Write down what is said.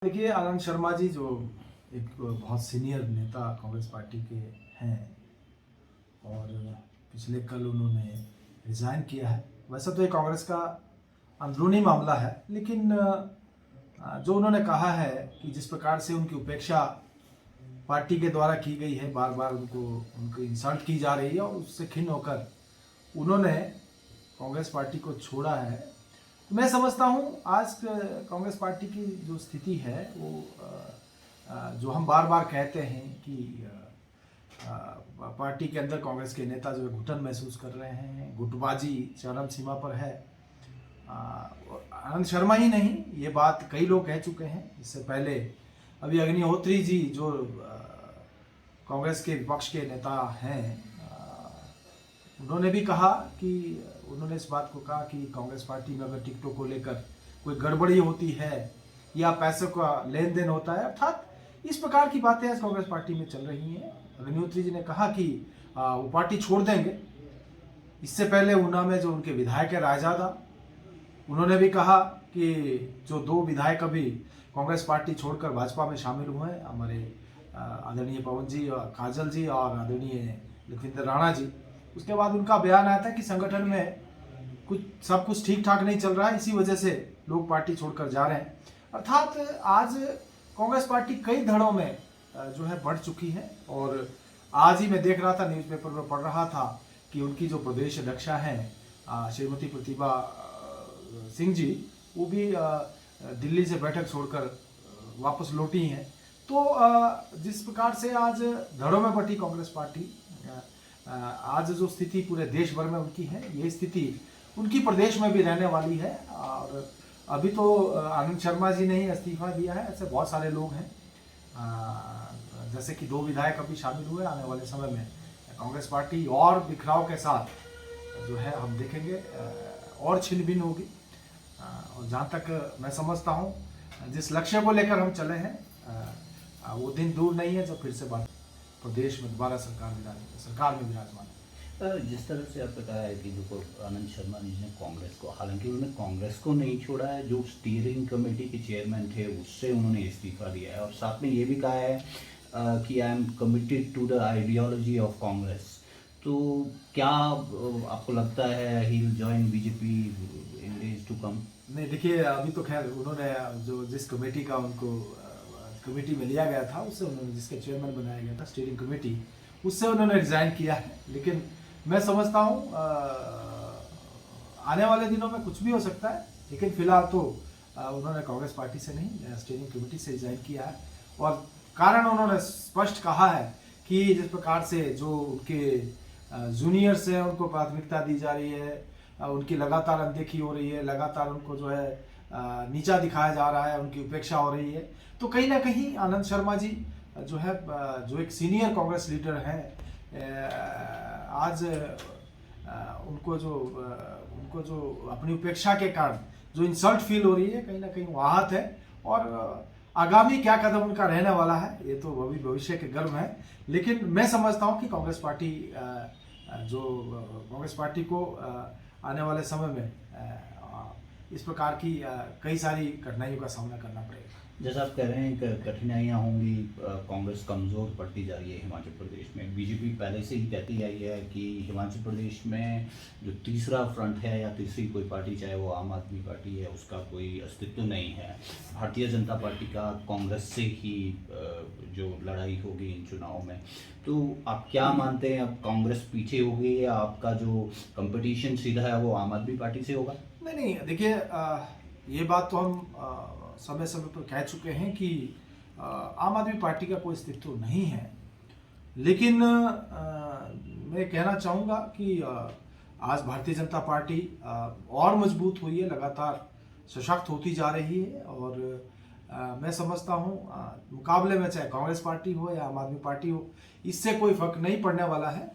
देखिए, आनंद शर्मा जी जो एक बहुत सीनियर नेता कांग्रेस पार्टी के हैं और पिछले कल उन्होंने रिज़ाइन किया है। वैसे तो ये कांग्रेस का अंदरूनी मामला है, लेकिन जो उन्होंने कहा है कि जिस प्रकार से उनकी उपेक्षा पार्टी के द्वारा की गई है, बार बार उनको इंसल्ट की जा रही है और उससे खिन्न होकर उन्होंने कांग्रेस पार्टी को छोड़ा है। तो मैं समझता हूँ आज कांग्रेस पार्टी की जो स्थिति है वो जो हम बार बार कहते हैं कि पार्टी के अंदर कांग्रेस के नेता जो है घुटन महसूस कर रहे हैं, गुटबाजी चरम सीमा पर है। आनंद शर्मा ही नहीं, ये बात कई लोग कह चुके हैं। इससे पहले अभी अग्निहोत्री जी जो कांग्रेस के विपक्ष के नेता हैं, उन्होंने भी कहा कि उन्होंने इस बात को कहा कि कांग्रेस पार्टी में अगर टिकटों को लेकर कोई गड़बड़ी होती है या पैसों का लेन देन होता है, अर्थात इस प्रकार की बातें आज कांग्रेस पार्टी में चल रही हैं। अग्निहोत्री जी ने कहा कि वो पार्टी छोड़ देंगे। इससे पहले ऊना में जो उनके विधायक है रायजादा, उन्होंने भी कहा कि जो दो विधायक अभी कांग्रेस पार्टी छोड़कर भाजपा में शामिल हुए हैं, हमारे आदरणीय पवन जी और काजल जी और आदरणीय लखविंदर राणा जी, उसके बाद उनका बयान आया था कि संगठन में सब कुछ ठीक ठाक नहीं चल रहा है, इसी वजह से लोग पार्टी छोड़कर जा रहे हैं। अर्थात आज कांग्रेस पार्टी कई धड़ों में जो है बढ़ चुकी है। और आज ही मैं देख रहा था, न्यूज़पेपर में पढ़ रहा था कि उनकी जो प्रदेश अध्यक्षा हैं श्रीमती प्रतिभा सिंह जी, वो भी दिल्ली से बैठक छोड़कर वापस लौटी हैं। तो जिस प्रकार से आज धड़ों में बटी कांग्रेस पार्टी, आज जो स्थिति पूरे देश भर में उनकी है, ये स्थिति उनकी प्रदेश में भी रहने वाली है। और अभी तो आनंद शर्मा जी ने ही इस्तीफा दिया है, ऐसे बहुत सारे लोग हैं, जैसे कि दो विधायक अभी शामिल हुए। आने वाले समय में कांग्रेस पार्टी और बिखराव के साथ जो है हम देखेंगे और छिन-भिन्न होगी। और जहाँ तक मैं समझता हूँ, जिस लक्ष्य को लेकर हम चले हैं वो दिन दूर नहीं है जब फिर से बात प्रदेश में दोबारा सरकार में विराजमान है। जिस तरह से आपने कहा है कि जो आनंद शर्मा जी ने कांग्रेस को, हालांकि उन्होंने कांग्रेस को नहीं छोड़ा है, जो स्टीयरिंग कमेटी के चेयरमैन थे उससे उन्होंने इस्तीफा दिया है और साथ में ये भी कहा है कि I am committed to the ideology of Congress. तो क्या आपको लगता है he will join BJP in days to come? नहीं, देखिए, अभी तो खैर उन्होंने जो जिस कमेटी का उनको कमेटी में लिया गया था, उससे उन्होंने जिसके चेयरमैन बनाया गया था स्टीयरिंग कमेटी, उससे उन्होंने रिजाइन किया है। लेकिन मैं समझता हूँ आने वाले दिनों में कुछ भी हो सकता है, लेकिन फिलहाल तो उन्होंने कांग्रेस पार्टी से नहीं, स्टीयरिंग कमेटी से रिजाइन किया है। और कारण उन्होंने स्पष्ट कहा है कि जिस प्रकार से जो उनके जूनियर्स हैं उनको प्राथमिकता दी जा रही है, उनकी लगातार अनदेखी हो रही है, लगातार उनको जो है नीचा दिखाया जा रहा है, उनकी उपेक्षा हो रही है। तो कहीं ना कहीं आनंद शर्मा जी जो है, जो एक सीनियर कांग्रेस लीडर हैं, आज उनको जो अपनी उपेक्षा के कारण जो इंसल्ट फील हो रही है, कहीं ना कहीं वो आहत है। और आगामी क्या कदम उनका रहने वाला है, ये तो अभी भविष्य के गर्भ है। लेकिन मैं समझता हूँ कि कांग्रेस पार्टी को आने वाले समय में इस प्रकार की कई सारी कठिनाइयों का सामना करना पड़ेगा। जैसा आप कह रहे हैं कठिनाइयाँ होंगी, कांग्रेस कमज़ोर पड़ती जा रही है हिमाचल प्रदेश में। बीजेपी पहले से ही कहती आई है कि हिमाचल प्रदेश में जो तीसरा फ्रंट है या तीसरी कोई पार्टी, चाहे वो आम आदमी पार्टी है, उसका कोई अस्तित्व नहीं है। भारतीय जनता पार्टी का कांग्रेस से ही जो लड़ाई होगी इन चुनाव में। तो आप क्या मानते हैं, अब कांग्रेस पीछे होगी या आपका जो कंपटीशन सीधा है वो आम आदमी पार्टी से होगा? नहीं, देखिए, ये बात तो हम समय समय पर कह चुके हैं कि आम आदमी पार्टी का कोई अस्तित्व नहीं है। लेकिन मैं कहना चाहूँगा कि आज भारतीय जनता पार्टी और मजबूत हुई है, लगातार सशक्त होती जा रही है। और मैं समझता हूँ मुकाबले में चाहे कांग्रेस पार्टी हो या आम आदमी पार्टी हो, इससे कोई फर्क नहीं पड़ने वाला है।